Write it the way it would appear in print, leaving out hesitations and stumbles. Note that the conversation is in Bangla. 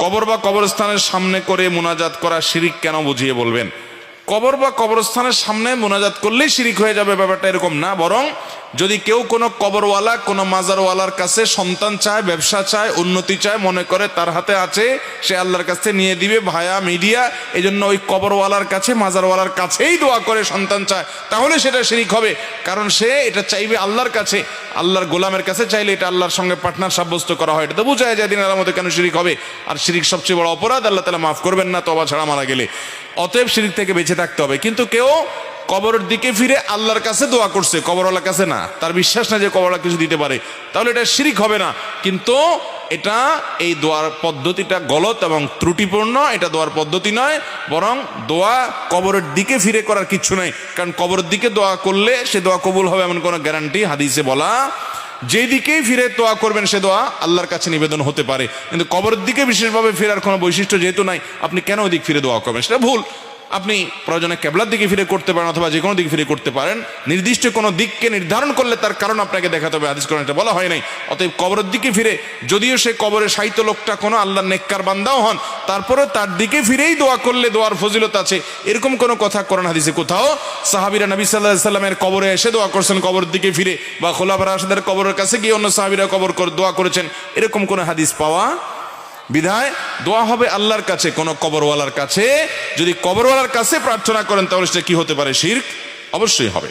কবর বা কবরস্থানের সামনে করে মুনাজাত করা শিরিক কেন বুঝিয়ে বলবেন। কবর বা কবরস্থানের সামনে মুনাজাত করলেই শিরিক হয়ে যাবে ব্যাপারটা এরকম না, বরং যদি কেউ কোনো কবরওয়ালা কোনো মাজারওয়ালার কাছে সন্তান চায়, ব্যবসা চায়, উন্নতি চায়, মনে করে তার হাতে আছে, সে আল্লাহর কাছে নিয়ে দিবে ভায়া মিডিয়া, এই জন্য ওই কবরওয়ালার কাছে মাজারওয়ালার কাছেই দোয়া করে সন্তান চায়, তাহলে সেটা শিরিক হবে। কারণ সে এটা চাইবে আল্লাহর কাছে, আল্লাহর গোলামের কাছে চাইলে এটা আল্লাহর সঙ্গে পার্টনার সাব্যস্ত করা হয়, এটা তো বোঝা যায় দিনের আলামতে কেন শিরিক হবে। আর শিরিক সবচেয়ে বড় অপরাধ, আল্লাহ তাআলা মাফ করবেন না তওবা ছাড়া মারা গেলে। অতএব শিরিক থেকে বেঁচে থাকতে হবে। কিন্তু কেউ কবরের দিকে ফিরে আল্লাহর কাছে দোয়া করছে, কবরওয়ালার কাছে না, তার বিশ্বাস না যে কবরওয়ালা কিছু দিতে পারে, তাহলে এটা শিরিক হবে না। কিন্তু এটা এই দোয়ার পদ্ধতিটা গলত এবং ত্রুটিপূর্ণ, এটা দোয়ার পদ্ধতি নয়, বরং দোয়া কবরের দিকে ফিরে করার কিছু নাই। কারণ কবরের দিকে দোয়া করলে সে দোয়া কবুল হবে এমন কোনো গ্যারান্টি হাদিসে বলা, যেদিকেই ফিরে দোয়া করবেন সে দোয়া আল্লাহর কাছে নিবেদন হতে পারে। কিন্তু কবরের দিকে বিশেষভাবে ফেরার কোনো বৈশিষ্ট্য যেহেতু নাই, আপনি কেন ওই দিক ফিরে দোয়া করবেন, সেটা ভুল। আপনি প্রয়োজনে কেবলার দিকে ফিরে করতে পারেন অথবা যে কোনো দিকে ফিরে করতে পারেন, নির্দিষ্ট কোনো দিককে নির্ধারণ করলে তার কারণ আপনাকে দেখাতে হবে, হাদিস কোরআনে এটা বলা হয় নাই। অতএব কবরের দিকে ফিরে, যদিও সে কবরে সাহিত্য লোকটা কোনো আল্লাহর নেককার বান্দাও হন, তারপরে তার দিকে ফিরেই দোয়া করলে দোয়ার ফজিলত আছে, এরকম কোনো কথা কোরআন হাদিসে কোথাও সাহাবীরা নবী সাল্লাল্লাহু আলাইহি সাল্লামের কবরে এসে দোয়া করছেন কবরের দিকে ফিরে, বা খোলাফায়ে রাশিদের কবরের কাছে গিয়ে অন্য সাহাবীরা দোয়া করেছেন, এরকম কোনো হাদিস পাওয়া। বিধায় দোয়া হবে আল্লাহর কাছে, কোন কবরওয়ালার কাছে। যদি কবরওয়ালার কাছে প্রার্থনা করেন তাহলে সেটা কি হতে পারে? শিরক অবশ্যই হবে।